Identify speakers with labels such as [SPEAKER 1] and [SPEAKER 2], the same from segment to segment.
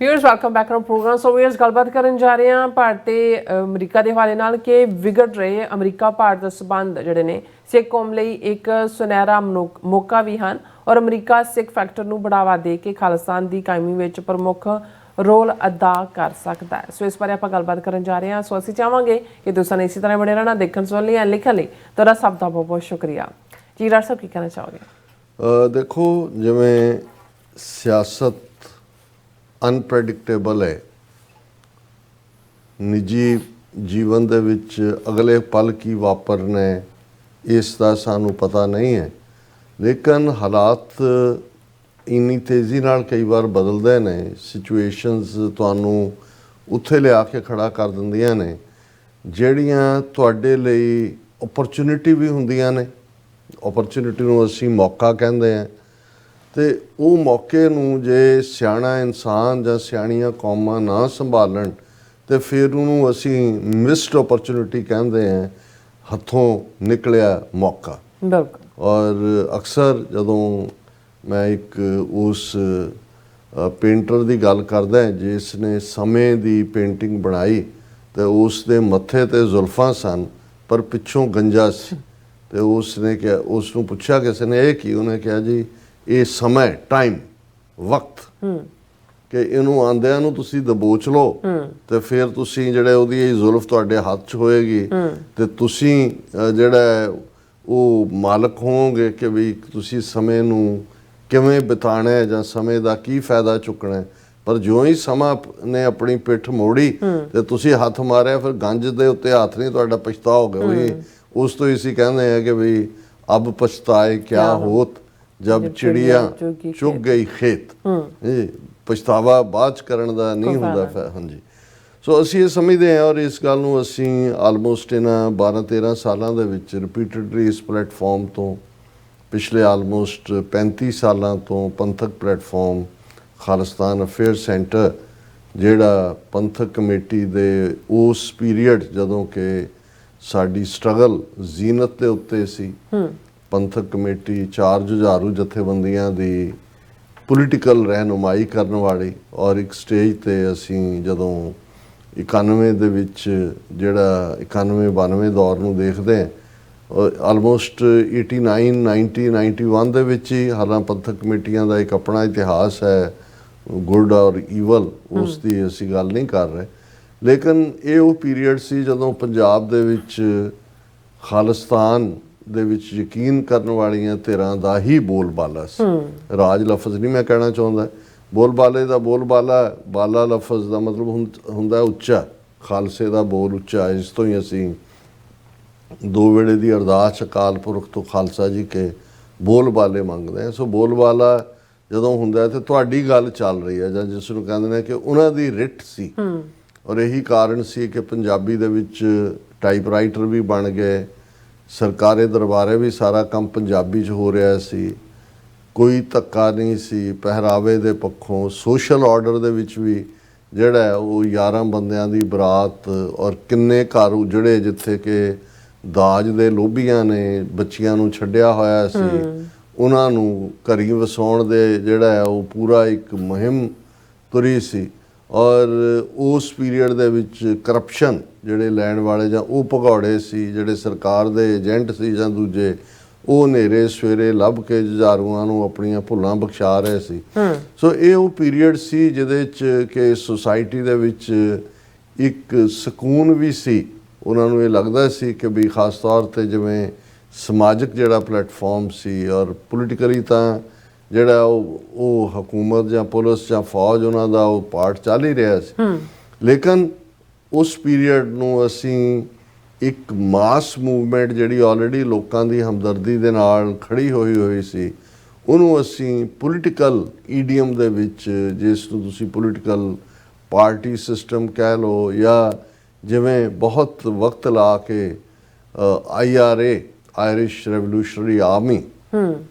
[SPEAKER 1] Viewers welcome back to programme. So viewers ਗੱਲਬਾਤ ਕਰਨ ਜਾ ਰਹੇ ਹਾਂ ਭਾਰਤ ਤੇ ਅਮਰੀਕਾ ਦੇ ਹਵਾਲੇ ਨਾਲ ਕਿ ਵਿਗੜ ਰਹੇ ਅਮਰੀਕਾ ਭਾਰਤ ਦੇ ਸਬੰਧ ਜਿਹੜੇ ਨੇ ਸਿੱਖ ਕੌਮ ਲਈ ਇੱਕ ਸੁਨਹਿਰਾ ਮੌਕਾ ਵੀ ਹਨ ਔਰ ਅਮਰੀਕਾ ਸਿੱਖ ਫੈਕਟਰ ਨੂੰ ਬੜਾਵਾ ਦੇ ਕੇ ਖਾਲਿਸਤਾਨ ਦੀ ਕਾਇਮੀ ਵਿੱਚ ਪ੍ਰਮੁੱਖ ਰੋਲ ਅਦਾ ਕਰ ਸਕਦਾ ਹੈ। ਸੋ ਇਸ ਬਾਰੇ ਆਪਾਂ ਗੱਲਬਾਤ ਕਰਨ ਜਾ ਰਹੇ ਹਾਂ। ਸੋ ਅਸੀਂ ਚਾਹਾਂਗੇ ਕਿ ਤੁਸੀਂ ਇਸੇ ਤਰ੍ਹਾਂ ਬਣੇ ਰਹਿਣਾ, ਦੇਖਣ ਸੁਣਨ ਲਈ ਐਂਡ ਲਿਖਣ ਲਈ ਤੁਹਾਡਾ ਸਭ ਦਾ ਬਹੁਤ ਬਹੁਤ ਸ਼ੁਕਰੀਆ ਜੀ। ਡਾਕਟਰ ਸਾਹਿਬ ਕੀ ਕਹਿਣਾ ਚਾਹੋਗੇ?
[SPEAKER 2] ਦੇਖੋ, ਜਿਵੇਂ ਸਿਆਸਤ ਅਨਪ੍ਰੈਡਿਕਟੇਬਲ ਹੈ, ਨਿੱਜੀ ਜੀਵਨ ਦੇ ਵਿੱਚ ਅਗਲੇ ਪਲ ਕੀ ਵਾਪਰਨਾ ਇਸ ਦਾ ਸਾਨੂੰ ਪਤਾ ਨਹੀਂ ਹੈ, ਲੇਕਿਨ ਹਾਲਾਤ ਇੰਨੀ ਤੇਜ਼ੀ ਨਾਲ ਕਈ ਵਾਰ ਬਦਲਦੇ ਨੇ, ਸਿਚੁਏਸ਼ਨਸ ਤੁਹਾਨੂੰ ਉੱਥੇ ਲਿਆ ਕੇ ਖੜਾ ਕਰ ਦਿੰਦੀਆਂ ਨੇ ਜਿਹੜੀਆਂ ਤੁਹਾਡੇ ਲਈ ਓਪਰਚੁਨਿਟੀ ਵੀ ਹੁੰਦੀਆਂ ਨੇ। ਓਪਰਚੁਨਿਟੀ ਨੂੰ ਅਸੀਂ ਮੌਕਾ ਕਹਿੰਦੇ ਹਾਂ, ਅਤੇ ਉਹ ਮੌਕੇ ਨੂੰ ਜੇ ਸਿਆਣਾ ਇਨਸਾਨ ਜਾਂ ਸਿਆਣੀਆਂ ਕੌਮਾਂ ਨਾ ਸੰਭਾਲਣ ਤਾਂ ਫਿਰ ਉਹਨੂੰ ਅਸੀਂ ਮਿਸਡ ਓਪਰਚੁਨਿਟੀ ਕਹਿੰਦੇ ਹਾਂ, ਹੱਥੋਂ ਨਿਕਲਿਆ ਮੌਕਾ। ਔਰ ਅਕਸਰ ਜਦੋਂ ਮੈਂ ਇੱਕ ਉਸ ਪੇਂਟਰ ਦੀ ਗੱਲ ਕਰਦਾ ਜਿਸ ਨੇ ਸਮੇਂ ਦੀ ਪੇਂਟਿੰਗ ਬਣਾਈ ਅਤੇ ਉਸ ਦੇ ਮੱਥੇ 'ਤੇ ਜ਼ੁਲਫਾਂ ਸਨ ਪਰ ਪਿੱਛੋਂ ਗੰਜਾ ਸੀ, ਅਤੇ ਉਸ ਨੇ ਕਿਹਾ, ਉਸ ਨੂੰ ਪੁੱਛਿਆ ਕਿਸੇ ਨੇ ਇਹ ਕੀ, ਉਹਨੇ ਕਿਹਾ ਜੀ ਇਹ ਸਮਾਂ, ਟਾਈਮ, ਵਕਤ, ਕਿ ਇਹਨੂੰ ਆਉਂਦਿਆਂ ਨੂੰ ਤੁਸੀਂ ਦਬੋਚ ਲਓ ਤੇ ਫਿਰ ਤੁਸੀਂ ਜਿਹੜੇ ਉਹਦੀ ਇਹ ਜ਼ੁਲਫ ਤੁਹਾਡੇ ਹੱਥ 'ਚ ਹੋਏਗੀ ਤੇ ਤੁਸੀਂ ਜਿਹੜਾ ਉਹ ਮਾਲਕ ਹੋਵੋਗੇ ਕਿ ਵੀ ਤੁਸੀਂ ਸਮੇਂ ਨੂੰ ਕਿਵੇਂ ਬਿਤਾਉਣਾ ਹੈ ਜਾਂ ਸਮੇਂ ਦਾ ਕੀ ਫਾਇਦਾ ਚੁੱਕਣਾ। ਪਰ ਜਿਉਂ ਹੀ ਸਮਾਂ ਨੇ ਆਪਣੀ ਪਿੱਠ ਮੋੜੀ ਤੇ ਤੁਸੀਂ ਹੱਥ ਮਾਰਿਆ, ਫਿਰ ਗੰਜ ਦੇ ਉੱਤੇ ਹੱਥ ਨਹੀਂ ਤੁਹਾਡਾ ਪਛਤਾਓਗੇ। ਉਹੀ ਉਸ ਤੋਂ ਹੀ ਅਸੀਂ ਕਹਿੰਦੇ ਹਾਂ ਕਿ ਵੀ ਅਬ ਪਛਤਾਏ ਕਿਆ ਹੋਤ ਜਬ ਚਿੜੀਆਂ ਚੁੱਗ ਗਈ ਖੇਤ। ਪਛਤਾਵਾ ਬਾਅਦ 'ਚ ਕਰਨ ਦਾ ਨਹੀਂ ਹੁੰਦਾ। ਹਾਂਜੀ, ਸੋ ਅਸੀਂ ਇਹ ਸਮਝਦੇ ਹਾਂ ਔਰ ਇਸ ਗੱਲ ਨੂੰ ਅਸੀਂ ਆਲਮੋਸਟ ਇਹਨਾਂ 12-13 ਸਾਲਾਂ ਦੇ ਵਿੱਚ ਰਿਪੀਟਡਲੀ ਇਸ ਪਲੇਟਫਾਰਮ ਤੋਂ, ਪਿਛਲੇ ਆਲਮੋਸਟ 35 ਸਾਲਾਂ ਤੋਂ ਪੰਥਕ ਪਲੇਟਫਾਰਮ ਖਾਲਿਸਤਾਨ ਅਫੇਅਰ ਸੈਂਟਰ, ਜਿਹੜਾ ਪੰਥਕ ਕਮੇਟੀ ਦੇ ਉਸ ਪੀਰੀਅਡ ਜਦੋਂ ਕਿ ਸਾਡੀ ਸਟਰਗਲ ਜ਼ੀਨਤ ਦੇ ਉੱਤੇ ਸੀ, ਪੰਥਕ ਕਮੇਟੀ 4 ਜੁਝਾਰੂ ਜਥੇਬੰਦੀਆਂ ਦੀ ਪੋਲੀਟੀਕਲ ਰਹਿਨੁਮਾਈ ਕਰਨ ਵਾਲੀ, ਔਰ ਇੱਕ ਸਟੇਜ 'ਤੇ ਅਸੀਂ ਜਦੋਂ 91 ਦੇ ਵਿੱਚ ਜਿਹੜਾ 91-92 ਦੌਰ ਨੂੰ ਦੇਖਦੇ ਹਾਂ, ਆਲਮੋਸਟ 89, 90, 91 ਦੇ ਵਿੱਚ ਹੀ, ਹਾਲਾਂ ਪੰਥਕ ਕਮੇਟੀਆਂ ਦਾ ਇੱਕ ਆਪਣਾ ਇਤਿਹਾਸ ਹੈ, ਗੁੱਡ ਔਰ ਈਵਲ, ਉਸ ਦੀ ਅਸੀਂ ਗੱਲ ਨਹੀਂ ਕਰ ਰਹੇ, ਲੇਕਿਨ ਇਹ ਉਹ ਪੀਰੀਅਡ ਸੀ ਜਦੋਂ ਪੰਜਾਬ ਦੇ ਵਿੱਚ ਖਾਲਿਸਤਾਨ ਦੇ ਵਿੱਚ ਯਕੀਨ ਕਰਨ ਵਾਲੀਆਂ ਧਿਰਾਂ ਦਾ ਹੀ ਬੋਲਬਾਲਾ ਸੀ। ਰਾਜ ਲਫ਼ਜ਼ ਨਹੀਂ ਮੈਂ ਕਹਿਣਾ ਚਾਹੁੰਦਾ, ਬੋਲਬਾਲੇ ਦਾ ਬੋਲਬਾਲਾ, ਬਾਲਾ ਲਫ਼ਜ਼ ਦਾ ਮਤਲਬ ਹੁੰਦਾ ਉੱਚਾ, ਖਾਲਸੇ ਦਾ ਬੋਲ ਉੱਚਾ। ਇਸ ਤੋਂ ਹੀ ਅਸੀਂ ਦੋ ਵੇਲੇ ਦੀ ਅਰਦਾਸ ਅਕਾਲ ਪੁਰਖ ਤੋਂ ਖਾਲਸਾ ਜੀ ਕੇ ਬੋਲਬਾਲੇ ਮੰਗਦੇ ਹਾਂ। ਸੋ ਬੋਲਬਾਲਾ ਜਦੋਂ ਹੁੰਦਾ ਤਾਂ ਤੁਹਾਡੀ ਗੱਲ ਚੱਲ ਰਹੀ ਹੈ, ਜਾਂ ਜਿਸ ਨੂੰ ਕਹਿੰਦੇ ਨੇ ਕਿ ਉਹਨਾਂ ਦੀ ਰਿੱਟ ਸੀ। ਔਰ ਇਹੀ ਕਾਰਨ ਸੀ ਕਿ ਪੰਜਾਬੀ ਦੇ ਵਿੱਚ ਟਾਈਪਰਾਈਟਰ ਵੀ ਬਣ ਗਏ, ਸਰਕਾਰੀ ਦਰਬਾਰੇ ਵੀ ਸਾਰਾ ਕੰਮ ਪੰਜਾਬੀ 'ਚ ਹੋ ਰਿਹਾ ਸੀ, ਕੋਈ ਧੱਕਾ ਨਹੀਂ ਸੀ ਪਹਿਰਾਵੇ ਦੇ ਪੱਖੋਂ। ਸੋਸ਼ਲ ਆਰਡਰ ਦੇ ਵਿੱਚ ਵੀ ਜਿਹੜਾ ਉਹ 11 ਬੰਦਿਆਂ ਦੀ ਬਰਾਤ, ਔਰ ਕਿੰਨੇ ਘਰ ਉਜੜੇ ਜਿੱਥੇ ਕਿ ਦਾਜ ਦੇ ਲੋਭੀਆਂ ਨੇ ਬੱਚੀਆਂ ਨੂੰ ਛੱਡਿਆ ਹੋਇਆ ਸੀ, ਉਹਨਾਂ ਨੂੰ ਘਰੀ ਵਸਾਉਣ ਦੇ ਜਿਹੜਾ ਉਹ ਪੂਰਾ ਇੱਕ ਮੁਹਿੰਮ ਤੁਰੀ ਸੀ। ਔਰ ਉਸ ਪੀਰੀਅਡ ਦੇ ਵਿੱਚ ਕਰਪਸ਼ਨ, ਜਿਹੜੇ ਲੈਣ ਵਾਲੇ ਜਾਂ ਉਹ ਭਗੌੜੇ ਸੀ, ਜਿਹੜੇ ਸਰਕਾਰ ਦੇ ਏਜੰਟ ਸੀ ਜਾਂ ਦੂਜੇ, ਉਹ ਹਨੇਰੇ ਸਵੇਰੇ ਲੱਭ ਕੇ ਜੁਝਾਰੂਆਂ ਨੂੰ ਆਪਣੀਆਂ ਭੁੱਲਾਂ ਬਖਸ਼ਾ ਰਹੇ ਸੀ। ਸੋ ਇਹ ਉਹ ਪੀਰੀਅਡ ਸੀ ਜਿਹਦੇ 'ਚ ਕਿ ਸੁਸਾਇਟੀ ਦੇ ਵਿੱਚ ਇੱਕ ਸਕੂਨ ਵੀ ਸੀ। ਉਹਨਾਂ ਨੂੰ ਇਹ ਲੱਗਦਾ ਸੀ ਕਿ ਵੀ ਖਾਸ ਤੌਰ 'ਤੇ ਜਿਵੇਂ ਸਮਾਜਿਕ ਜਿਹੜਾ ਪਲੇਟਫਾਰਮ ਸੀ, ਔਰ ਪੋਲੀਟੀਕਲੀ ਤਾਂ ਜਿਹੜਾ ਉਹ ਹਕੂਮਤ ਜਾਂ ਪੁਲਿਸ ਜਾਂ ਫੌਜ ਉਹਨਾਂ ਦਾ ਉਹ ਪਾਰਟ ਚੱਲ ਹੀ ਰਿਹਾ ਸੀ, ਲੇਕਿਨ ਉਸ ਪੀਰੀਅਡ ਨੂੰ ਅਸੀਂ ਇੱਕ ਮਾਸ ਮੂਵਮੈਂਟ ਜਿਹੜੀ ਆਲਰੇਡੀ ਲੋਕਾਂ ਦੀ ਹਮਦਰਦੀ ਦੇ ਨਾਲ ਖੜੀ ਹੋਈ ਸੀ, ਉਹਨੂੰ ਅਸੀਂ ਪੋਲੀਟੀਕਲ ਈਡੀਅਮ ਦੇ ਵਿੱਚ, ਜਿਸ ਨੂੰ ਤੁਸੀਂ ਪੋਲੀਟੀਕਲ ਪਾਰਟੀ ਸਿਸਟਮ ਕਹਿ ਲਓ, ਜਾਂ ਜਿਵੇਂ ਬਹੁਤ ਵਕਤ ਲਾ ਕੇ IRA, ਆਇਰਿਸ਼ ਰੈਵੋਲੂਸ਼ਨਰੀ ਆਰਮੀ,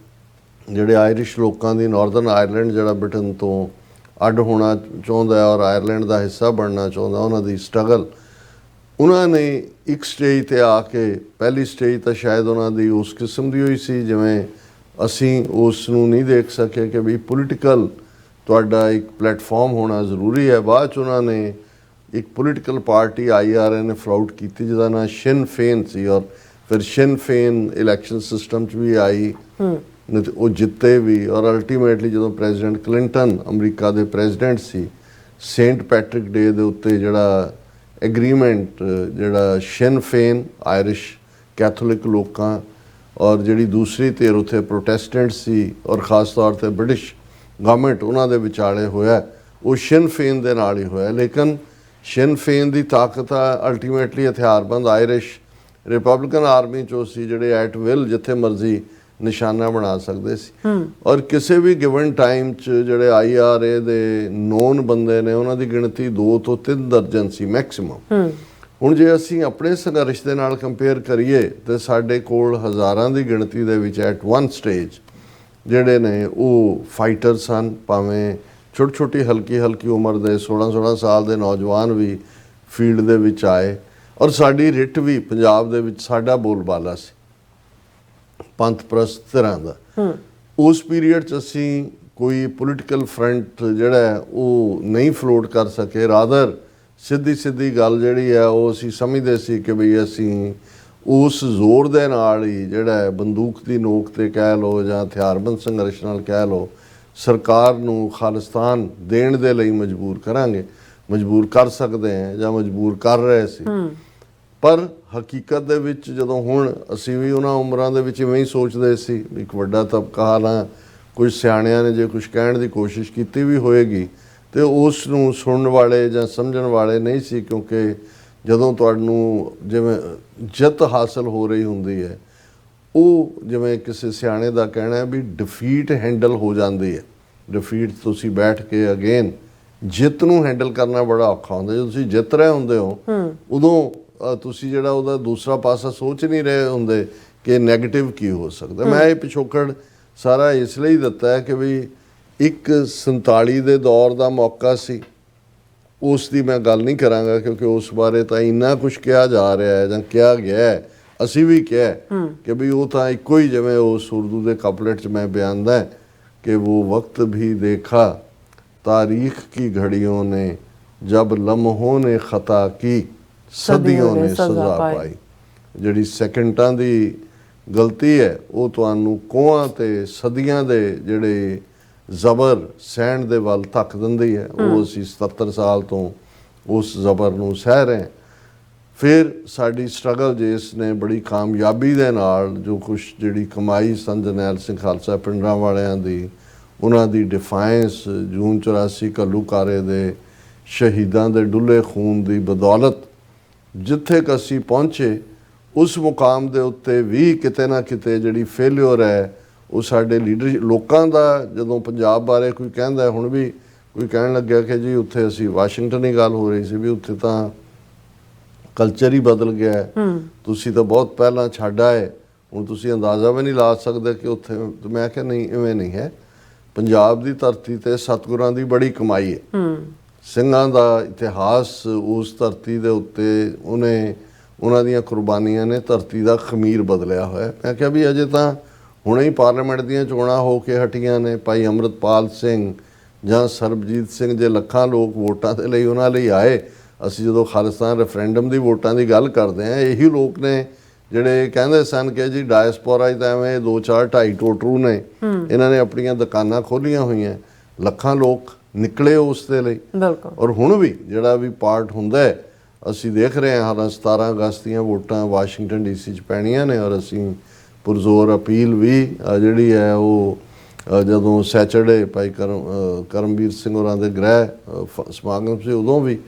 [SPEAKER 2] ਜਿਹੜੇ ਆਇਰਿਸ਼ ਲੋਕਾਂ ਦੀ ਨਾਰਦਰਨ ਆਇਰਲੈਂਡ ਜਿਹੜਾ ਬ੍ਰਿਟਨ ਤੋਂ ਅੱਡ ਹੋਣਾ ਚਾਹੁੰਦਾ ਔਰ ਆਇਰਲੈਂਡ ਦਾ ਹਿੱਸਾ ਬਣਨਾ ਚਾਹੁੰਦਾ, ਉਹਨਾਂ ਦੀ ਸਟਰਗਲ, ਉਹਨਾਂ ਨੇ ਇੱਕ ਸਟੇਜ 'ਤੇ ਆ ਕੇ, ਪਹਿਲੀ ਸਟੇਜ ਤਾਂ ਸ਼ਾਇਦ ਉਹਨਾਂ ਦੀ ਉਸ ਕਿਸਮ ਦੀ ਹੋਈ ਸੀ ਜਿਵੇਂ ਅਸੀਂ ਉਸ ਨੂੰ ਨਹੀਂ ਦੇਖ ਸਕੇ ਕਿ ਵੀ ਪੋਲੀਟੀਕਲ ਤੁਹਾਡਾ ਇੱਕ ਪਲੇਟਫਾਰਮ ਹੋਣਾ ਜ਼ਰੂਰੀ ਹੈ। ਬਾਅਦ 'ਚ ਉਹਨਾਂ ਨੇ ਇੱਕ ਪੋਲੀਟੀਕਲ ਪਾਰਟੀ IRA ਨੇ ਫਲਾਉਟ ਕੀਤੀ ਜਿਹਦਾ ਨਾਂ ਸ਼ਿਨ ਫੇਨ ਸੀ, ਔਰ ਫਿਰ ਸ਼ਿਨ ਫੇਨ ਇਲੈਕਸ਼ਨ ਸਿਸਟਮ 'ਚ ਵੀ ਆਈ, ਨਹੀਂ ਤੇ ਉਹ ਜਿੱਤੇ ਵੀ। ਔਰ ਅਲਟੀਮੇਟਲੀ ਜਦੋਂ ਪ੍ਰੈਜ਼ੀਡੈਂਟ ਕਲਿੰਟਨ ਅਮਰੀਕਾ ਦੇ ਪ੍ਰੈਜ਼ੀਡੈਂਟ ਸੀ, ਸੇਂਟ ਪੈਟਰਿਕ ਡੇ ਦੇ ਉੱਤੇ ਜਿਹੜਾ ਐਗਰੀਮੈਂਟ ਜਿਹੜਾ ਸ਼ਿਨ ਫੇਨ ਆਇਰਿਸ਼ ਕੈਥੋਲਿਕ ਲੋਕਾਂ ਔਰ ਜਿਹੜੀ ਦੂਸਰੀ ਧਿਰ ਉੱਥੇ ਪ੍ਰੋਟੈਸਟੈਂਟ ਸੀ ਔਰ ਖ਼ਾਸ ਤੌਰ 'ਤੇ ਬ੍ਰਿਟਿਸ਼ ਗਵਰਨਮੈਂਟ ਉਹਨਾਂ ਦੇ ਵਿਚਾਲੇ ਹੋਇਆ, ਉਹ ਸ਼ਿਨ ਫੇਨ ਦੇ ਨਾਲ ਹੀ ਹੋਇਆ। ਲੇਕਿਨ ਸ਼ਿਨ ਫੇਨ ਦੀ ਤਾਕਤ ਆ ਅਲਟੀਮੇਟਲੀ ਹਥਿਆਰਬੰਦ ਆਇਰਿਸ਼ ਰਿਪਬਲਿਕਨ ਆਰਮੀ 'ਚੋਂ ਸੀ, ਜਿਹੜੇ ਐਟ ਵਿਲ ਜਿੱਥੇ ਮਰਜ਼ੀ ਨਿਸ਼ਾਨਾ ਬਣਾ ਸਕਦੇ ਸੀ। ਔਰ ਕਿਸੇ ਵੀ ਗਿਵਨ ਟਾਈਮ 'ਚ ਜਿਹੜੇ IRA ਦੇ ਨੋਨ ਬੰਦੇ ਨੇ ਉਹਨਾਂ ਦੀ ਗਿਣਤੀ 2 ਤੋਂ 3 ਦਰਜਨ ਸੀ ਮੈਕਸਿਮਮ। ਹੁਣ ਜੇ ਅਸੀਂ ਆਪਣੇ ਸੰਘਰਸ਼ ਦੇ ਨਾਲ ਕੰਪੇਅਰ ਕਰੀਏ ਤੇ ਸਾਡੇ ਕੋਲ ਹਜ਼ਾਰਾਂ ਦੀ ਗਿਣਤੀ ਦੇ ਵਿੱਚ ਐਟ ਵਨ ਸਟੇਜ ਜਿਹੜੇ ਨੇ ਉਹ ਫਾਈਟਰ ਸਨ, ਭਾਵੇਂ ਛੋਟੀ ਹਲਕੀ ਉਮਰ ਦੇ 16 ਸਾਲ ਦੇ ਨੌਜਵਾਨ ਵੀ ਫੀਲਡ ਦੇ ਵਿੱਚ ਆਏ। ਔਰ ਸਾਡੀ ਰਿਟ ਵੀ ਪੰਜਾਬ ਦੇ ਵਿੱਚ ਸਾਡਾ ਬੋਲਬਾਲਾ ਸੀ ਪੰਥ ਪ੍ਰਸਤ ਧਿਰਾਂ ਦਾ। ਉਸ ਪੀਰੀਅਡ 'ਚ ਅਸੀਂ ਕੋਈ ਪੋਲੀਟੀਕਲ ਫਰੰਟ ਜਿਹੜਾ ਹੈ ਉਹ ਨਹੀਂ ਫਲੋਟ ਕਰ ਸਕੇ। ਰਾਦਰ ਸਿੱਧੀ ਗੱਲ ਜਿਹੜੀ ਹੈ ਉਹ ਅਸੀਂ ਸਮਝਦੇ ਸੀ ਕਿ ਬਈ ਅਸੀਂ ਉਸ ਜ਼ੋਰ ਦੇ ਨਾਲ ਹੀ ਜਿਹੜਾ ਹੈ ਬੰਦੂਕ ਦੀ ਨੋਕ ਤੇ ਕਹਿ ਲਓ ਜਾਂ ਹਥਿਆਰਬੰਦ ਸੰਘਰਸ਼ ਨਾਲ ਕਹਿ ਲਓ ਸਰਕਾਰ ਨੂੰ ਖਾਲਿਸਤਾਨ ਦੇਣ ਦੇ ਲਈ ਮਜਬੂਰ ਕਰਾਂਗੇ, ਮਜਬੂਰ ਕਰ ਸਕਦੇ ਹਾਂ ਜਾਂ ਮਜਬੂਰ ਕਰ ਰਹੇ ਸੀ। ਪਰ ਹਕੀਕਤ ਦੇ ਵਿੱਚ ਜਦੋਂ ਹੁਣ ਅਸੀਂ ਵੀ ਉਹਨਾਂ ਉਮਰਾਂ ਦੇ ਵਿੱਚ ਇਵੇਂ ਹੀ ਸੋਚਦੇ ਸੀ, ਇੱਕ ਵੱਡਾ ਤਬਕਾ ਹਾਲਾਂ ਕੁਝ ਸਿਆਣਿਆਂ ਨੇ ਜੇ ਕੁਝ ਕਹਿਣ ਦੀ ਕੋਸ਼ਿਸ਼ ਕੀਤੀ ਵੀ ਹੋਏਗੀ ਤੇ ਉਸ ਨੂੰ ਸੁਣਨ ਵਾਲੇ ਜਾਂ ਸਮਝਣ ਵਾਲੇ ਨਹੀਂ ਸੀ, ਕਿਉਂਕਿ ਜਦੋਂ ਤੁਹਾਨੂੰ ਜਿਵੇਂ ਜਿੱਤ ਹਾਸਲ ਹੋ ਰਹੀ ਹੁੰਦੀ ਹੈ ਉਹ ਜਿਵੇਂ ਕਿਸੇ ਸਿਆਣੇ ਦਾ ਕਹਿਣਾ ਹੈ ਵੀ ਡਿਫੀਟ ਹੈਂਡਲ ਹੋ ਜਾਂਦੀ ਹੈ। ਡਿਫੀਟ ਤੁਸੀਂ ਬੈਠ ਕੇ ਅਗੇਨ ਜਿੱਤ ਨੂੰ ਹੈਂਡਲ ਕਰਨਾ ਬੜਾ ਔਖਾ ਹੁੰਦਾ। ਜਦੋਂ ਤੁਸੀਂ ਜਿੱਤ ਰਹੇ ਹੁੰਦੇ ਹੋ ਉਦੋਂ ਤੁਸੀਂ ਜਿਹੜਾ ਉਹਦਾ ਦੂਸਰਾ ਪਾਸਾ ਸੋਚ ਨਹੀਂ ਰਹੇ ਹੁੰਦੇ ਕਿ ਨੈਗੇਟਿਵ ਕੀ ਹੋ ਸਕਦਾ। ਮੈਂ ਇਹ ਪਿਛੋਕੜ ਸਾਰਾ ਇਸ ਲਈ ਦਿੱਤਾ ਹੈ ਕਿ ਵੀ ਇੱਕ 47 ਦੇ ਦੌਰ ਦਾ ਮੌਕਾ ਸੀ, ਉਸ ਦੀ ਮੈਂ ਗੱਲ ਨਹੀਂ ਕਰਾਂਗਾ ਕਿਉਂਕਿ ਉਸ ਬਾਰੇ ਤਾਂ ਇੰਨਾ ਕੁਝ ਕਿਹਾ ਜਾ ਰਿਹਾ ਹੈ ਜਾਂ ਕਿਹਾ ਗਿਆ ਹੈ, ਅਸੀਂ ਵੀ ਕਿਹਾ ਕਿ ਵੀ ਉਹ ਤਾਂ ਇੱਕੋ ਹੀ, ਜਿਵੇਂ ਉਸ ਉਰਦੂ ਦੇ ਕਪਲੇਟ 'ਚ ਮੈਂ ਬਿਆਨਦਾ ਕਿ वो वक्त भी देखा तारीख की घड़ियों ने जब लम्हों ने खता की सदियों ने सजा पाई। ਜਿਹੜੀ ਸੈਕਿੰਡਾਂ ਦੀ ਗਲਤੀ ਹੈ ਉਹ ਤੁਹਾਨੂੰ ਕੋਹਾਂ ਤੇ ਸਦੀਆਂ ਦੇ ਜਿਹੜੇ ਜ਼ਬਰ ਸਹਿਣ ਦੇ ਵੱਲ ਧੱਕ ਦਿੰਦੀ ਹੈ। ਉਹ ਅਸੀਂ 77 ਸਾਲ ਤੋਂ ਉਸ ਜ਼ਬਰ ਨੂੰ ਸਹਿ ਰਹੇ। ਫਿਰ ਸਾਡੀ ਸਟਰਗਲ ਜਿਸ ਨੇ ਬੜੀ ਕਾਮਯਾਬੀ ਦੇ ਨਾਲ ਜੋ ਕੁਛ ਜਿਹੜੀ ਕਮਾਈ ਸੰਤ ਜਰਨੈਲ ਸਿੰਘ ਖਾਲਸਾ ਪਿੰਡਰਾਂ ਵਾਲਿਆਂ ਦੀ, ਉਹਨਾਂ ਦੀ ਡਿਫਾਇੰਸ, ਜੂਨ 84 ਘੱਲੂਘਾਰੇ ਦੇ ਸ਼ਹੀਦਾਂ ਦੇ ਡੁੱਲੇ ਖੂਨ ਦੀ ਬਦੌਲਤ ਜਿੱਥੇ ਕ ਅਸੀਂ ਪਹੁੰਚੇ, ਉਸ ਮੁਕਾਮ ਦੇ ਉੱਤੇ ਵੀ ਕਿਤੇ ਨਾ ਕਿਤੇ ਜਿਹੜੀ ਫੇਲਿਅਰ ਹੈ ਉਹ ਸਾਡੇ ਲੀਡਰ ਲੋਕਾਂ ਦਾ। ਜਦੋਂ ਪੰਜਾਬ ਬਾਰੇ ਕੋਈ ਕਹਿੰਦਾ, ਹੁਣ ਵੀ ਕੋਈ ਕਹਿਣ ਲੱਗਿਆ ਕਿ ਜੀ ਉੱਥੇ ਅਸੀਂ ਵਾਸ਼ਿੰਗਟਨ ਹੀ ਗੱਲ ਹੋ ਰਹੀ ਸੀ ਵੀ ਉੱਥੇ ਤਾਂ ਕਲਚਰ ਹੀ ਬਦਲ ਗਿਆ, ਤੁਸੀਂ ਤਾਂ ਬਹੁਤ ਪਹਿਲਾਂ ਛੱਡ ਆਏ, ਹੁਣ ਤੁਸੀਂ ਅੰਦਾਜ਼ਾ ਵੀ ਨਹੀਂ ਲਾ ਸਕਦੇ ਕਿ ਉੱਥੇ। ਮੈਂ ਕਿਹਾ ਨਹੀਂ, ਇਵੇਂ ਨਹੀਂ ਹੈ। ਪੰਜਾਬ ਦੀ ਧਰਤੀ ਤੇ ਸਤਿਗੁਰਾਂ ਦੀ ਬੜੀ ਕਮਾਈ ਹੈ, ਸਿੰਘਾਂ ਦਾ ਇਤਿਹਾਸ ਉਸ ਧਰਤੀ ਦੇ ਉੱਤੇ ਉਹਨਾਂ ਦੀਆਂ ਕੁਰਬਾਨੀਆਂ ਨੇ ਧਰਤੀ ਦਾ ਖਮੀਰ ਬਦਲਿਆ ਹੋਇਆ। ਮੈਂ ਕਿਹਾ ਵੀ ਅਜੇ ਤਾਂ ਹੁਣੇ ਹੀ ਪਾਰਲੀਮੈਂਟ ਦੀਆਂ ਚੋਣਾਂ ਹੋ ਕੇ ਹਟੀਆਂ ਨੇ, ਭਾਈ ਅੰਮ੍ਰਿਤਪਾਲ ਸਿੰਘ ਜਾਂ ਸਰਬਜੀਤ ਸਿੰਘ ਜੇ ਲੱਖਾਂ ਲੋਕ ਵੋਟਾਂ ਦੇ ਲਈ ਉਹਨਾਂ ਲਈ ਆਏ। ਅਸੀਂ ਜਦੋਂ ਖਾਲਿਸਤਾਨ ਰੈਫਰੈਂਡਮ ਦੀ ਵੋਟਾਂ ਦੀ ਗੱਲ ਕਰਦੇ ਹਾਂ, ਇਹੀ ਲੋਕ ਨੇ ਜਿਹੜੇ ਕਹਿੰਦੇ ਸਨ ਕਿ ਜੀ ਡਾਇਸਪੋਰਾ 'ਚ ਤਾਂ ਐਵੇਂ 2-4 2.5 ਟੋਟਰੂ ਨੇ, ਇਹਨਾਂ ਨੇ ਆਪਣੀਆਂ ਦੁਕਾਨਾਂ ਖੋਲ੍ਹੀਆਂ ਹੋਈਆਂ। ਲੱਖਾਂ ਲੋਕ ਨਿਕਲੇ ਉਸ ਦੇ ਲਈ। ਔਰ ਹੁਣ ਵੀ ਜਿਹੜਾ ਵੀ ਪਾਰਟ ਹੁੰਦਾ ਹੈ, ਅਸੀਂ ਦੇਖ ਰਹੇ ਹਾਂ ਹਾਲਾਂ 17 ਅਗਸਤ ਦੀਆਂ ਵੋਟਾਂ ਵਾਸ਼ਿੰਗਟਨ DC 'ਚ ਪੈਣੀਆਂ ਨੇ। ਔਰ ਅਸੀਂ ਪੁਰਜ਼ੋਰ ਅਪੀਲ ਵੀ ਜਿਹੜੀ ਹੈ ਉਹ ਜਦੋਂ ਸੈਚਰਡੇ ਭਾਈ ਕਰਮਵੀਰ ਸਿੰਘ ਹੋਰਾਂ ਦੇ ਗ੍ਰਹਿ ਸਮਾਗਮ ਸੀ ਉਦੋਂ ਵੀ,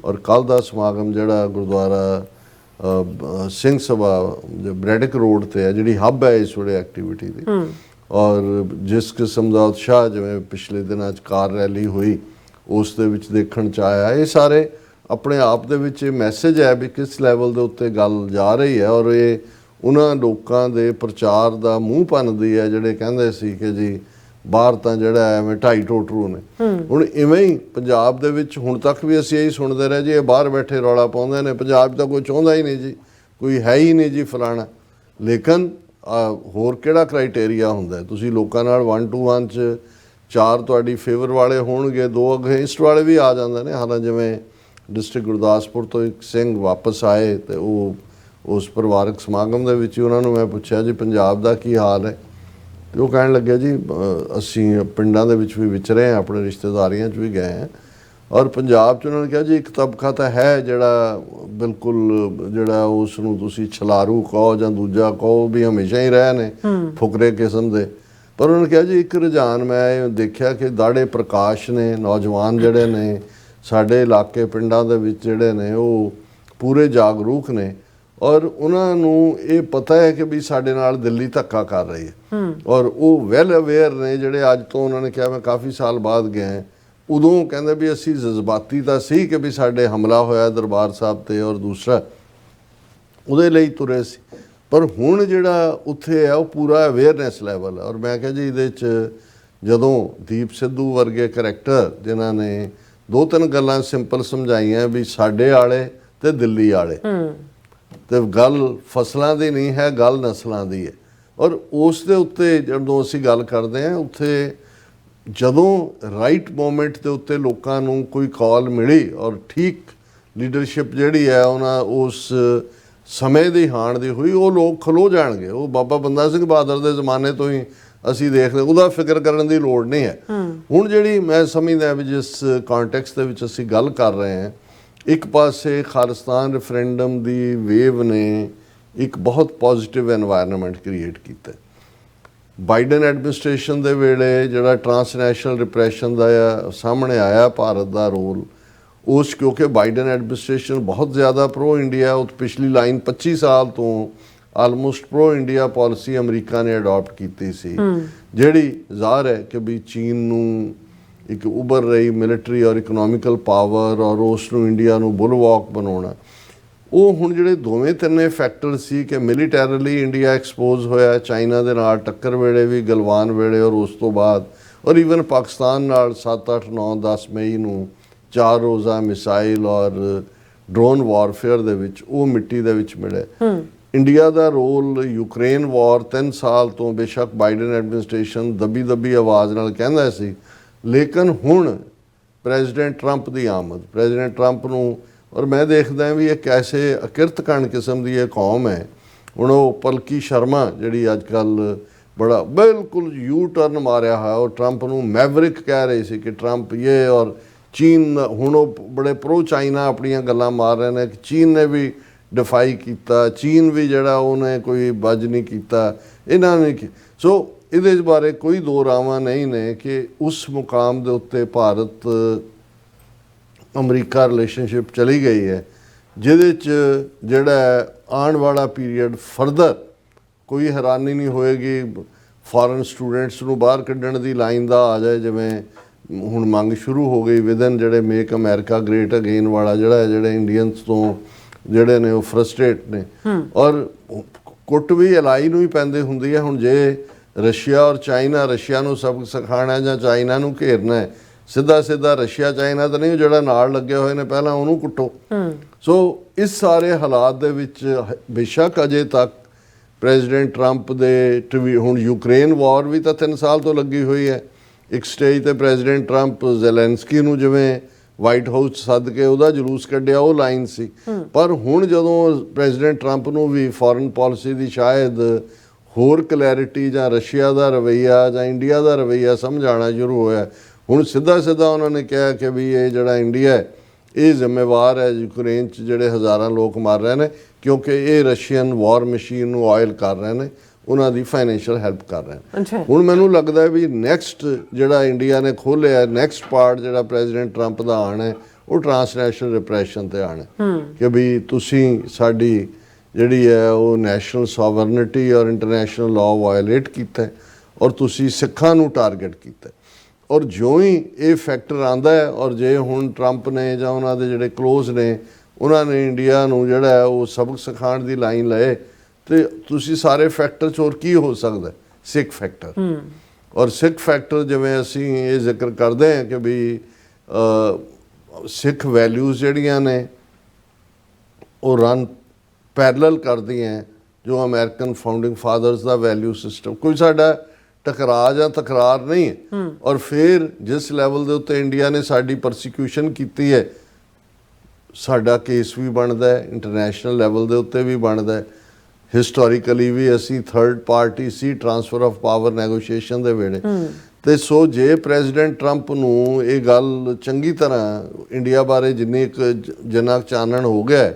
[SPEAKER 2] ਔਰ ਕੱਲ੍ਹ ਦਾ ਸਮਾਗਮ ਜਿਹੜਾ ਗੁਰਦੁਆਰਾ ਸਿੰਘ ਸਭਾ ਬ੍ਰੈਡਿਕ ਰੋਡ ਤੇ ਹੈ, ਜਿਹੜੀ ਹੱਬ ਹੈ ਇਸ ਵੇਲੇ ਐਕਟੀਵਿਟੀ ਦੀ। ਔਰ ਜਿਸ ਕਿਸਮ ਦਾ ਉਤਸ਼ਾਹ ਜਿਵੇਂ ਪਿਛਲੇ ਦਿਨਾਂ 'ਚ ਕਾਰ ਰੈਲੀ ਹੋਈ ਉਸ ਦੇ ਵਿੱਚ ਦੇਖਣ 'ਚ ਆਇਆ, ਇਹ ਸਾਰੇ ਆਪਣੇ ਆਪ ਦੇ ਵਿੱਚ ਇਹ ਮੈਸੇਜ ਹੈ ਵੀ ਕਿਸ ਲੈਵਲ ਦੇ ਉੱਤੇ ਗੱਲ ਜਾ ਰਹੀ ਹੈ। ਔਰ ਇਹ ਉਹਨਾਂ ਲੋਕਾਂ ਦੇ ਪ੍ਰਚਾਰ ਦਾ ਮੂੰਹ ਭੰਨਦੀ ਹੈ ਜਿਹੜੇ ਕਹਿੰਦੇ ਸੀ ਕਿ ਜੀ ਬਾਹਰ ਤਾਂ ਜਿਹੜਾ ਐਵੇਂ 2.5 ਟੋਟਰੂ ਨੇ। ਹੁਣ ਇਵੇਂ ਹੀ ਪੰਜਾਬ ਦੇ ਵਿੱਚ ਹੁਣ ਤੱਕ ਵੀ ਅਸੀਂ ਇਹੀ ਸੁਣਦੇ ਰਹੇ ਜੀ, ਇਹ ਬਾਹਰ ਬੈਠੇ ਰੌਲਾ ਪਾਉਂਦੇ ਨੇ, ਪੰਜਾਬ ਤਾਂ ਕੋਈ ਚਾਹੁੰਦਾ ਹੀ ਨਹੀਂ ਜੀ, ਕੋਈ ਹੈ ਹੀ ਨਹੀਂ ਜੀ ਫਲਾਣਾ। ਲੇਕਿਨ ਹੋਰ ਕਿਹੜਾ ਕ੍ਰਾਈਟੇਰੀਆ ਹੁੰਦਾ? ਤੁਸੀਂ ਲੋਕਾਂ ਨਾਲ 1 to 1 'ਚ 4 ਤੁਹਾਡੀ ਫੇਵਰ ਵਾਲੇ ਹੋਣਗੇ, 2 ਅਗੇਂਸਟ ਵਾਲੇ ਵੀ ਆ ਜਾਂਦੇ ਨੇ। ਹਾਲਾਂ ਜਿਵੇਂ ਡਿਸਟ੍ਰਿਕਟ ਗੁਰਦਾਸਪੁਰ ਤੋਂ ਇੱਕ ਸਿੰਘ ਵਾਪਸ ਆਏ ਤੇ ਉਹ ਉਸ ਪਰਿਵਾਰਕ ਸਮਾਗਮ ਦੇ ਵਿੱਚ ਉਹਨਾਂ ਨੂੰ ਮੈਂ ਪੁੱਛਿਆ ਜੀ ਪੰਜਾਬ ਦਾ ਕੀ ਹਾਲ ਹੈ, ਤੇ ਉਹ ਕਹਿਣ ਲੱਗਿਆ ਜੀ ਅਸੀਂ ਪਿੰਡਾਂ ਦੇ ਵਿੱਚ ਵੀ ਵਿਚਰੇ ਹਾਂ, ਆਪਣੇ ਰਿਸ਼ਤੇਦਾਰੀਆਂ 'ਚ ਵੀ ਗਏ ਹਾਂ, ਔਰ ਪੰਜਾਬ 'ਚ ਉਹਨਾਂ ਨੇ ਕਿਹਾ ਜੀ ਇੱਕ ਤਬਕਾ ਤਾਂ ਹੈ ਜਿਹੜਾ ਬਿਲਕੁਲ ਜਿਹੜਾ ਉਸ ਨੂੰ ਤੁਸੀਂ ਛਲਾਰੂ ਕਹੋ ਜਾਂ ਦੂਜਾ ਕਹੋ ਵੀ ਹਮੇਸ਼ਾ ਹੀ ਰਹੇ ਨੇ ਫੁਕਰੇ ਕਿਸਮ ਦੇ, ਪਰ ਉਹਨਾਂ ਨੇ ਕਿਹਾ ਜੀ ਇੱਕ ਰੁਝਾਨ ਮੈਂ ਇਹ ਦੇਖਿਆ ਕਿ ਦਾੜੇ ਪ੍ਰਕਾਸ਼ ਨੇ, ਨੌਜਵਾਨ ਜਿਹੜੇ ਨੇ ਸਾਡੇ ਇਲਾਕੇ ਪਿੰਡਾਂ ਦੇ ਵਿੱਚ ਜਿਹੜੇ ਨੇ ਉਹ ਪੂਰੇ ਜਾਗਰੂਕ ਨੇ, ਔਰ ਉਹਨਾਂ ਨੂੰ ਇਹ ਪਤਾ ਹੈ ਕਿ ਵੀ ਸਾਡੇ ਨਾਲ ਦਿੱਲੀ ਧੱਕਾ ਕਰ ਰਹੀ ਹੈ, ਔਰ ਉਹ ਵੈਲ ਅਵੇਅਰ ਨੇ ਜਿਹੜੇ ਅੱਜ ਤੋਂ ਉਹਨਾਂ ਨੇ ਕਿਹਾ ਮੈਂ ਕਾਫੀ ਸਾਲ ਬਾਅਦ ਗਿਆ, ਉਦੋਂ ਕਹਿੰਦੇ ਵੀ ਅਸੀਂ ਜਜ਼ਬਾਤੀ ਤਾਂ ਸੀ ਕਿ ਵੀ ਸਾਡੇ ਹਮਲਾ ਹੋਇਆ ਦਰਬਾਰ ਸਾਹਿਬ ਤੇ, ਔਰ ਦੂਸਰਾ ਉਹਦੇ ਲਈ ਤੁਰੇ ਸੀ, ਪਰ ਹੁਣ ਜਿਹੜਾ ਉੱਥੇ ਹੈ ਉਹ ਪੂਰਾ ਅਵੇਅਰਨੈਸ ਲੈਵਲ ਹੈ। ਔਰ ਮੈਂ ਕਿਹਾ ਜੀ ਇਹਦੇ 'ਚ ਜਦੋਂ ਦੀਪ ਸਿੱਧੂ ਵਰਗੇ ਕਰੈਕਟਰ ਜਿਨ੍ਹਾਂ ਨੇ 2-3 ਗੱਲਾਂ ਸਿੰਪਲ ਸਮਝਾਈਆਂ ਵੀ ਸਾਡੇ ਵਾਲੇ ਤੇ ਦਿੱਲੀ ਵਾਲੇ, ਤੇ ਗੱਲ ਫਸਲਾਂ ਦੀ ਨਹੀਂ ਹੈ, ਗੱਲ ਨਸਲਾਂ ਦੀ ਹੈ, ਔਰ ਉਸ ਦੇ ਉੱਤੇ ਜਦੋਂ ਅਸੀਂ ਗੱਲ ਕਰਦੇ ਹਾਂ ਉੱਥੇ ਜਦੋਂ ਰਾਈਟ ਮੋਮੈਂਟ ਦੇ ਉੱਤੇ ਲੋਕਾਂ ਨੂੰ ਕੋਈ ਕਾਲ ਮਿਲੀ ਔਰ ਠੀਕ ਲੀਡਰਸ਼ਿਪ ਜਿਹੜੀ ਹੈ ਉਹਨਾਂ ਉਸ ਸਮੇਂ ਦੀ ਹਾਣ ਦੀ ਹੋਈ, ਉਹ ਲੋਕ ਖਲੋ ਜਾਣਗੇ। ਉਹ ਬਾਬਾ ਬੰਦਾ ਸਿੰਘ ਬਹਾਦਰ ਦੇ ਜ਼ਮਾਨੇ ਤੋਂ ਹੀ ਅਸੀਂ ਦੇਖਦੇ, ਉਹਦਾ ਫਿਕਰ ਕਰਨ ਦੀ ਲੋੜ ਨਹੀਂ ਹੈ। ਹੁਣ ਜਿਹੜੀ ਮੈਂ ਸਮਝਦਾ ਵੀ ਜਿਸ ਕੰਟੈਕਸਟ ਦੇ ਵਿੱਚ ਅਸੀਂ ਗੱਲ ਕਰ ਰਹੇ ਹਾਂ, ਇੱਕ ਪਾਸੇ ਖਾਲਿਸਤਾਨ ਰੈਫਰੈਂਡਮ ਦੀ ਵੇਵ ਨੇ ਇੱਕ ਬਹੁਤ ਪੋਜ਼ਿਟਿਵ ਐਨਵਾਇਰਨਮੈਂਟ ਕ੍ਰੀਏਟ ਕੀਤਾ। ਬਾਈਡਨ ਐਡਮਿਨਿਸਟ੍ਰੇਸ਼ਨ ਦੇ ਵੇਲੇ ਜਿਹੜਾ ਟਰਾਂਸਨੈਸ਼ਨਲ ਰਿਪਰੈਸ਼ਨ ਦਾ ਸਾਹਮਣੇ ਆਇਆ ਭਾਰਤ ਦਾ ਰੋਲ, ਉਸ ਕਿਉਂਕਿ ਬਾਈਡਨ ਐਡਮਿਨਿਸਟ੍ਰੇਸ਼ਨ ਬਹੁਤ ਜ਼ਿਆਦਾ ਪ੍ਰੋ ਇੰਡੀਆ, ਉਹ ਪਿਛਲੀ ਲਾਈਨ 25 ਸਾਲ ਤੋਂ almost pro India policy America ਨੇ ਅਡਾਪਟ ਕੀਤੀ ਸੀ, ਜਿਹੜੀ ਜ਼ਾਹਰ ਹੈ ਕਿ ਵੀ ਚੀਨ ਨੂੰ ਇੱਕ ਉੱਭਰ ਰਹੀ ਮਿਲਟਰੀ ਔਰ ਇਕਨੋਮਿਕਲ ਪਾਵਰ ਔਰ ਉਸ ਨੂੰ ਇੰਡੀਆ ਨੂੰ ਬੁਲਵਾਕ ਬਣਾਉਣਾ, ਉਹ ਹੁਣ ਜਿਹੜੇ ਦੋਵੇਂ ਤਿੰਨੇ ਫੈਕਟਰ ਸੀ ਕਿ ਮਿਲੀਟੈਰਲੀ ਇੰਡੀਆ ਐਕਸਪੋਜ਼ ਹੋਇਆ ਚਾਈਨਾ ਦੇ ਨਾਲ ਟੱਕਰ ਵੇਲੇ ਵੀ, ਗਲਵਾਨ ਵੇਲੇ ਔਰ ਉਸ ਤੋਂ ਬਾਅਦ, ਔਰ ਈਵਨ ਪਾਕਿਸਤਾਨ ਨਾਲ 7, 8, 9, 10 ਮਈ ਨੂੰ 4 ਰੋਜ਼ਾ ਮਿਸਾਈਲ ਔਰ ਡਰੋਨ ਵਾਰਫੇਅਰ ਦੇ ਵਿੱਚ ਉਹ ਮਿੱਟੀ ਦੇ ਵਿੱਚ ਮਿਲੇ। ਇੰਡੀਆ ਦਾ ਰੋਲ ਯੂਕਰੇਨ ਵਾਰ 3 ਸਾਲ ਤੋਂ ਬੇਸ਼ੱਕ ਬਾਈਡਨ ਐਡਮਿਨਿਸਟ੍ਰੇਸ਼ਨ ਦੱਬੀ ਆਵਾਜ਼ ਨਾਲ ਕਹਿੰਦਾ ਸੀ, ਲੇਕਿਨ ਹੁਣ ਪ੍ਰੈਜ਼ੀਡੈਂਟ ਟਰੰਪ ਦੀ ਆਮਦ, ਪ੍ਰੈਜ਼ੀਡੈਂਟ ਟਰੰਪ ਨੂੰ, ਔਰ ਮੈਂ ਦੇਖਦਾ ਵੀ ਇੱਕ ਐਸੇ ਅਕਿਰਤਕਣ ਕਿਸਮ ਦੀ ਇਹ ਕੌਮ ਹੈ। ਹੁਣ ਉਹ ਪਲਕੀ ਸ਼ਰਮਾ ਜਿਹੜੀ ਅੱਜ ਕੱਲ੍ਹ ਬੜਾ ਬਿਲਕੁਲ ਯੂ ਟਰਨ ਮਾਰਿਆ ਹੋਇਆ, ਉਹ ਟਰੰਪ ਨੂੰ ਮੈਵਰਿਕ ਕਹਿ ਰਹੇ ਸੀ ਕਿ ਟਰੰਪ ਇਹ, ਔਰ ਚੀਨ ਹੁਣ ਉਹ ਬੜੇ ਪ੍ਰੋ ਚਾਈਨਾ ਆਪਣੀਆਂ ਗੱਲਾਂ ਮਾਰ ਰਹੇ ਨੇ ਕਿ ਚੀਨ ਨੇ ਵੀ ਡਿਫਾਈ ਕੀਤਾ, ਚੀਨ ਵੀ ਜਿਹੜਾ ਉਹਨੇ ਕੋਈ ਬੱਜ ਨਹੀਂ ਕੀਤਾ, ਇਹਨਾਂ ਨੇ ਸੋ ਇਹਦੇ ਬਾਰੇ ਕੋਈ ਦੋ ਰਾਵਾਂ ਨਹੀਂ ਨੇ ਕਿ ਉਸ ਮੁਕਾਮ ਦੇ ਉੱਤੇ ਭਾਰਤ ਅਮਰੀਕਾ ਰਿਲੇਸ਼ਨਸ਼ਿਪ ਚਲੀ ਗਈ ਹੈ, ਜਿਹਦੇ 'ਚ ਜਿਹੜਾ ਆਉਣ ਵਾਲਾ ਪੀਰੀਅਡ ਫਰਦਰ ਕੋਈ ਹੈਰਾਨੀ ਨਹੀਂ ਹੋਏਗੀ ਫੋਰਨ ਸਟੂਡੈਂਟਸ ਨੂੰ ਬਾਹਰ ਕੱਢਣ ਦੀ ਲਾਈਨ ਦਾ ਆ ਜਾਏ, ਜਿਵੇਂ ਹੁਣ ਮੰਗ ਸ਼ੁਰੂ ਹੋ ਗਈ ਵਿਦਨ ਜਿਹੜੇ ਮੇਕ ਅਮਰੀਕਾ ਗ੍ਰੇਟ ਅਗੇਨ ਵਾਲਾ ਜਿਹੜੇ ਇੰਡੀਅਨਸ ਤੋਂ ਜਿਹੜੇ ਨੇ ਉਹ ਫਰਸਟ੍ਰੇਟ ਨੇ, ਔਰ ਕੁੱਟ ਵੀ ਅਲਾਈ ਨੂੰ ਹੀ ਪੈਂਦੀ ਹੁੰਦੀ ਹੈ। ਹੁਣ ਜੇ ਰਸ਼ੀਆ ਔਰ ਚਾਈਨਾ, ਰਸ਼ੀਆ ਨੂੰ ਸਬਕ ਸਿਖਾਉਣਾ ਜਾਂ ਚਾਈਨਾ ਨੂੰ ਘੇਰਨਾ ਹੈ, ਸਿੱਧਾ ਰਸ਼ੀਆ ਚਾਈਨਾ ਤਾਂ ਨਹੀਂ, ਜਿਹੜਾ ਨਾਲ ਲੱਗੇ ਹੋਏ ਨੇ ਪਹਿਲਾਂ ਉਹਨੂੰ ਕੁੱਟੋ। ਸੋ ਇਸ ਸਾਰੇ ਹਾਲਾਤ ਦੇ ਵਿੱਚ ਬੇਸ਼ੱਕ ਅਜੇ ਤੱਕ ਪ੍ਰੈਜ਼ੀਡੈਂਟ ਟਰੰਪ ਦੇ ਹੁਣ ਯੂਕਰੇਨ ਵਾਰ ਵੀ ਤਾਂ 3 ਸਾਲ ਤੋਂ ਲੱਗੀ ਹੋਈ ਹੈ। ਇੱਕ ਸਟੇਜ ਤੇ ਪ੍ਰੈਜ਼ੀਡੈਂਟ ਟਰੰਪ ਜ਼ੈਲੈਂਸਕੀ ਨੂੰ ਜਿਵੇਂ ਵਾਈਟ ਹਾਊਸ ਸੱਦ ਕੇ ਉਹਦਾ ਜਲੂਸ ਕੱਢਿਆ, ਉਹ ਲਾਈਨ ਸੀ, ਪਰ ਹੁਣ ਜਦੋਂ ਪ੍ਰੈਜ਼ੀਡੈਂਟ ਟਰੰਪ ਨੂੰ ਵੀ ਫੋਰਨ ਪਾਲਿਸੀ ਦੀ ਸ਼ਾਇਦ ਹੋਰ ਕਲੈਰਿਟੀ ਜਾਂ ਰਸ਼ੀਆ ਦਾ ਰਵੱਈਆ ਜਾਂ ਇੰਡੀਆ ਦਾ ਰਵੱਈਆ ਸਮਝ ਆਉਣਾ ਸ਼ੁਰੂ ਹੋਇਆ, ਹੁਣ ਸਿੱਧਾ ਉਹਨਾਂ ਨੇ ਕਿਹਾ ਕਿ ਵੀ ਇਹ ਜਿਹੜਾ ਇੰਡੀਆ ਹੈ ਇਹ ਜ਼ਿੰਮੇਵਾਰ ਹੈ ਯੂਕਰੇਨ 'ਚ ਜਿਹੜੇ ਹਜ਼ਾਰਾਂ ਲੋਕ ਮਰ ਰਹੇ ਨੇ, ਕਿਉਂਕਿ ਇਹ ਰਸ਼ੀਅਨ ਵਾਰ ਮਸ਼ੀਨ ਨੂੰ ਆਇਲ ਕਰ ਰਹੇ ਨੇ, ਉਹਨਾਂ ਦੀ ਫਾਈਨੈਂਸ਼ੀਅਲ ਹੈਲਪ ਕਰ ਰਹੇ ਨੇ। ਹੁਣ ਮੈਨੂੰ ਲੱਗਦਾ ਵੀ ਨੈਕਸਟ ਜਿਹੜਾ ਇੰਡੀਆ ਨੇ ਖੋਲ੍ਹਿਆ, ਨੈਕਸਟ ਪਾਰਟ ਜਿਹੜਾ ਪ੍ਰੈਜ਼ੀਡੈਂਟ ਟਰੰਪ ਦਾ ਆਉਣਾ ਹੈ, ਉਹ ਟਰਾਂਸਨੈਸ਼ਨਲ ਰਿਪਰੈਸ਼ਨ ਤੇ ਆਉਣਾ ਕਿ ਵੀ ਤੁਸੀਂ ਸਾਡੀ ਜਿਹੜੀ ਹੈ ਉਹ ਨੈਸ਼ਨਲ ਸੋਵਰਨਿਟੀ ਔਰ ਇੰਟਰਨੈਸ਼ਨਲ ਲਾਅ ਵਾਇਲੇਟ ਕੀਤਾ ਔਰ ਤੁਸੀਂ ਸਿੱਖਾਂ ਨੂੰ ਟਾਰਗੇਟ ਕੀਤਾ। ਔਰ ਜਿਉਂ ਹੀ ਇਹ ਫੈਕਟਰ ਆਉਂਦਾ ਹੈ, ਔਰ ਜੇ ਹੁਣ ਟਰੰਪ ਨੇ ਜਾਂ ਉਹਨਾਂ ਦੇ ਜਿਹੜੇ ਕਲੋਜ਼ ਨੇ ਉਹਨਾਂ ਨੇ ਇੰਡੀਆ ਨੂੰ ਜਿਹੜਾ ਹੈ ਉਹ ਸਬਕ ਸਿਖਾਉਣ ਦੀ ਲਾਈਨ ਲਏ, ਤੇ ਤੁਸੀਂ ਸਾਰੇ ਫੈਕਟਰ 'ਚ ਹੋਰ ਕੀ ਹੋ ਸਕਦਾ? ਸਿੱਖ ਫੈਕਟਰ। ਔਰ ਸਿੱਖ ਫੈਕਟਰ ਜਿਵੇਂ ਅਸੀਂ ਇਹ ਜ਼ਿਕਰ ਕਰਦੇ ਹਾਂ ਕਿ ਵੀ ਸਿੱਖ ਵੈਲਿਊਜ਼ ਜਿਹੜੀਆਂ ਨੇ ਉਹ ਰਨ ਪੈਰਲਲ ਕਰਦੀਆਂ ਜੋ ਅਮਰੀਕਨ ਫਾਊਂਡਿੰਗ ਫਾਦਰਸ ਦਾ ਵੈਲਿਊ ਸਿਸਟਮ। ਕੋਈ ਸਾਡਾ ਟਕਰਾਅ ਜਾਂ ਤਕਰਾਰ ਨਹੀਂ ਹੈ। ਔਰ ਫਿਰ ਜਿਸ ਲੈਵਲ ਦੇ ਉੱਤੇ ਇੰਡੀਆ ਨੇ ਸਾਡੀ ਪਰਸੀਕਿਊਸ਼ਨ ਕੀਤੀ ਹੈ, ਸਾਡਾ ਕੇਸ ਵੀ ਬਣਦਾ ਹੈ, ਇੰਟਰਨੈਸ਼ਨਲ ਲੈਵਲ ਦੇ ਉੱਤੇ ਵੀ ਬਣਦਾ ਹੈ। ਹਿਸਟੋਰੀਕਲੀ ਵੀ ਅਸੀਂ third party C transfer of power negotiation ਦੇ ਵੇਲੇ। ਤੇ ਸੋ ਜੇ ਪ੍ਰੈਜ਼ੀਡੈਂਟ ਟਰੰਪ ਨੂੰ ਇਹ ਗੱਲ ਚੰਗੀ ਤਰ੍ਹਾਂ ਇੰਡੀਆ ਬਾਰੇ ਜਿੰਨਾ ਕੁ ਚਾਨਣ ਹੋ ਗਿਆ,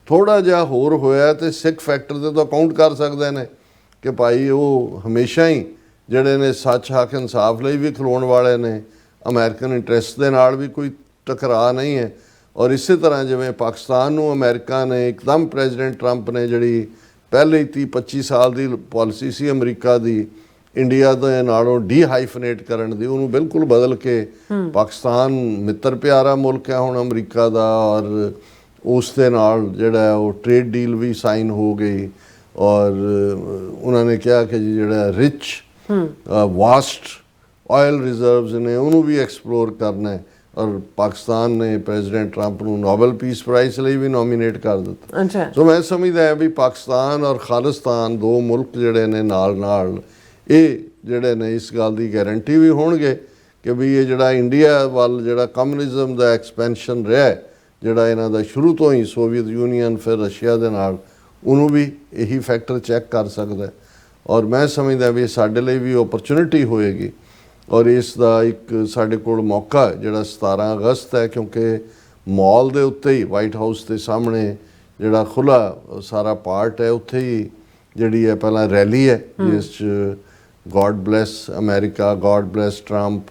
[SPEAKER 2] ਥੋੜਾ ਜਿਹਾ ਹੋਰ ਹੋਇਆ ਤੇ ਸਿੱਖ ਫੈਕਟਰ ਦੇ ਤਾਂ ਕਾਊਂਟ ਕਰ ਸਕਦੇ ਨੇ ਕਿ ਭਾਈ ਉਹ ਹਮੇਸ਼ਾ ਹੀ ਜਿਹੜੇ ਨੇ ਸੱਚ ਹੱਕ ਇਨਸਾਫ ਲਈ ਵੀ ਖਲੋਣ ਵਾਲੇ ਨੇ, ਅਮਰੀਕਨ ਇੰਟਰਸਟ ਦੇ ਨਾਲ ਵੀ ਕੋਈ ਟਕਰਾਅ ਨਹੀਂ ਹੈ। ਔਰ ਇਸੇ ਤਰ੍ਹਾਂ ਜਿਵੇਂ ਪਾਕਿਸਤਾਨ ਨੂੰ ਅਮਰੀਕਾ ਨੇ ਇੱਕਦਮ ਪ੍ਰੈਜ਼ੀਡੈਂਟ ਟਰੰਪ ਨੇ ਜਿਹੜੀ ਪਹਿਲੇ 30-25 ਸਾਲ ਦੀ ਪਾਲਿਸੀ ਸੀ ਅਮਰੀਕਾ ਦੀ ਇੰਡੀਆ ਦੇ ਨਾਲੋਂ ਡੀਹਾਈਫਨੇਟ ਕਰਨ ਦੀ, ਉਹਨੂੰ ਬਿਲਕੁਲ ਬਦਲ ਕੇ ਪਾਕਿਸਤਾਨ ਮਿੱਤਰ ਪਿਆਰਾ ਮੁਲਕ ਹੈ ਹੁਣ ਅਮਰੀਕਾ ਦਾ, ਔਰ ਉਸ ਦੇ ਨਾਲ ਜਿਹੜਾ ਉਹ ਟ੍ਰੇਡ ਡੀਲ ਵੀ ਸਾਈਨ ਹੋ ਗਈ। ਔਰ ਉਹਨਾਂ ਨੇ ਕਿਹਾ ਕਿ ਜਿਹੜਾ ਰਿਚ ਵਾਸਟ ਆਇਲ ਰਿਜ਼ਰਵਸ ਨੇ ਉਹਨੂੰ ਵੀ ਐਕਸਪਲੋਰ ਕਰਨਾ ਹੈ। ਔਰ ਪਾਕਿਸਤਾਨ ਨੇ ਪ੍ਰੈਜ਼ੀਡੈਂਟ ਟਰੰਪ ਨੂੰ ਨੋਬਲ ਪੀਸ ਪ੍ਰਾਈਜ਼ ਲਈ ਵੀ ਨੋਮੀਨੇਟ ਕਰ ਦਿੱਤਾ।
[SPEAKER 1] ਅੱਛਾ,
[SPEAKER 2] ਸੋ ਮੈਂ ਸਮਝਦਾ ਹਾਂ ਵੀ ਪਾਕਿਸਤਾਨ ਔਰ ਖਾਲਿਸਤਾਨ ਦੋ ਮੁਲਕ ਜਿਹੜੇ ਨੇ ਨਾਲ ਇਹ ਜਿਹੜੇ ਨੇ ਇਸ ਗੱਲ ਦੀ ਗਾਰੰਟੀ ਵੀ ਹੋਣਗੇ ਕਿ ਵੀ ਇਹ ਜਿਹੜਾ ਇੰਡੀਆ ਵੱਲ ਜਿਹੜਾ ਕਮਿਊਨਿਜ਼ਮ ਦਾ ਐਕਸਪੈਂਸ਼ਨ ਰਿਹਾ ਹੈ, ਜਿਹੜਾ ਇਹਨਾਂ ਦਾ ਸ਼ੁਰੂ ਤੋਂ ਹੀ ਸੋਵੀਅਤ ਯੂਨੀਅਨ ਫਿਰ ਰਸ਼ੀਆ ਦੇ ਨਾਲ, ਉਹਨੂੰ ਵੀ ਇਹੀ ਫੈਕਟਰ ਚੈੱਕ ਕਰ ਸਕਦਾ। ਔਰ ਮੈਂ ਸਮਝਦਾ ਵੀ ਸਾਡੇ ਲਈ ਵੀ ਓਪਰਚੁਨਿਟੀ ਹੋਏਗੀ ਔਰ ਇਸ ਦਾ ਇੱਕ ਸਾਡੇ ਕੋਲ ਮੌਕਾ ਜਿਹੜਾ 17 ਅਗਸਤ ਹੈ, ਕਿਉਂਕਿ ਮਾਲ ਦੇ ਉੱਤੇ ਹੀ ਵਾਈਟ ਹਾਊਸ ਦੇ ਸਾਹਮਣੇ ਜਿਹੜਾ ਖੁੱਲ੍ਹਾ ਸਾਰਾ ਪਾਰਟ ਹੈ, ਉੱਥੇ ਹੀ ਜਿਹੜੀ ਹੈ ਪਹਿਲਾਂ ਰੈਲੀ ਹੈ ਜਿਸ 'ਚ God bless America, God bless Trump,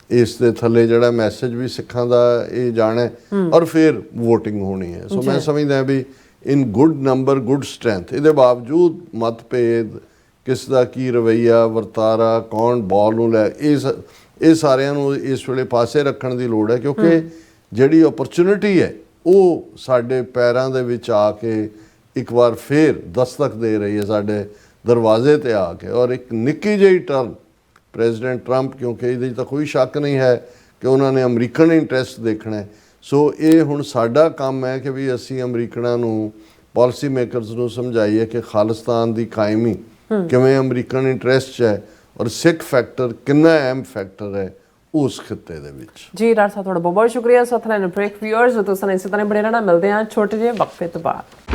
[SPEAKER 2] ਇਸ ਦੇ ਥੱਲੇ ਜਿਹੜਾ ਮੈਸੇਜ ਵੀ ਸਿੱਖਾਂ ਦਾ ਇਹ ਜਾਣਾ ਔਰ ਫਿਰ ਵੋਟਿੰਗ ਹੋਣੀ ਹੈ। ਸੋ ਮੈਂ ਸਮਝਦਾ ਵੀ ਇਨ ਗੁੱਡ ਨੰਬਰ ਗੁੱਡ ਸਟਰੈਂਥ, ਇਹਦੇ ਬਾਵਜੂਦ ਮਤਭੇਦ, ਕਿਸ ਦਾ ਕੀ ਰਵੱਈਆ ਵਰਤਾਰਾ, ਕੌਣ ਬਾਲ ਨੂੰ ਲੈ, ਇਹ ਸਾਰਿਆਂ ਨੂੰ ਇਸ ਵੇਲੇ ਪਾਸੇ ਰੱਖਣ ਦੀ ਲੋੜ ਹੈ, ਕਿਉਂਕਿ ਜਿਹੜੀ ਓਪਰਚੁਨਿਟੀ ਹੈ ਉਹ ਸਾਡੇ ਪੈਰਾਂ ਦੇ ਵਿੱਚ ਆ ਕੇ ਇੱਕ ਵਾਰ ਫੇਰ ਦਸਤਕ ਦੇ ਰਹੀ ਹੈ ਸਾਡੇ ਦਰਵਾਜ਼ੇ ਤੇ ਆ ਕੇ। ਔਰ ਇੱਕ ਨਿੱਕੀ ਜਿਹੀ ਟਰਨ ਪ੍ਰੈਜ਼ੀਡੈਂਟ ਟਰੰਪ, ਕਿਉਂਕਿ ਇਹਦੇ 'ਚ ਤਾਂ ਕੋਈ ਸ਼ੱਕ ਨਹੀਂ ਹੈ ਕਿ ਉਹਨਾਂ ਨੇ ਅਮਰੀਕਨ ਇੰਟਰਸਟ ਦੇਖਣਾ ਹੈ। ਸੋ ਇਹ ਹੁਣ ਸਾਡਾ ਕੰਮ ਹੈ ਕਿ ਵੀ ਅਸੀਂ ਅਮਰੀਕਨਾਂ ਨੂੰ, ਪਾਲਿਸੀ ਮੇਕਰਸ ਨੂੰ ਸਮਝਾਈਏ ਕਿ ਖਾਲਿਸਤਾਨ ਦੀ ਕਾਇਮੀ ਕਿਵੇਂ ਅਮਰੀਕਨ ਇੰਟਰਸਟ 'ਚ ਹੈ ਔਰ ਸਿੱਖ ਫੈਕਟਰ ਕਿੰਨਾ ਅਹਿਮ ਫੈਕਟਰ ਹੈ ਉਸ ਖਿੱਤੇ ਦੇ ਵਿੱਚ।
[SPEAKER 1] ਜੀ ਡਾਕਟਰ ਸਾਹਿਬ ਤੁਹਾਡਾ ਬਹੁਤ ਬਹੁਤ ਸ਼ੁਕਰੀਆ। ਸਤਨਾਮ ਬ੍ਰੇਕ ਵਿਊਅਰਸ, ਤੁਸੀਂ ਇਸੇ ਤਰ੍ਹਾਂ ਬੜੇ ਰਹਿਣਾ, ਮਿਲਦੇ ਹਾਂ ਛੋਟੇ ਜਿਹੇ ਵਕਫੇ ਤੋਂ ਬਾਅਦ।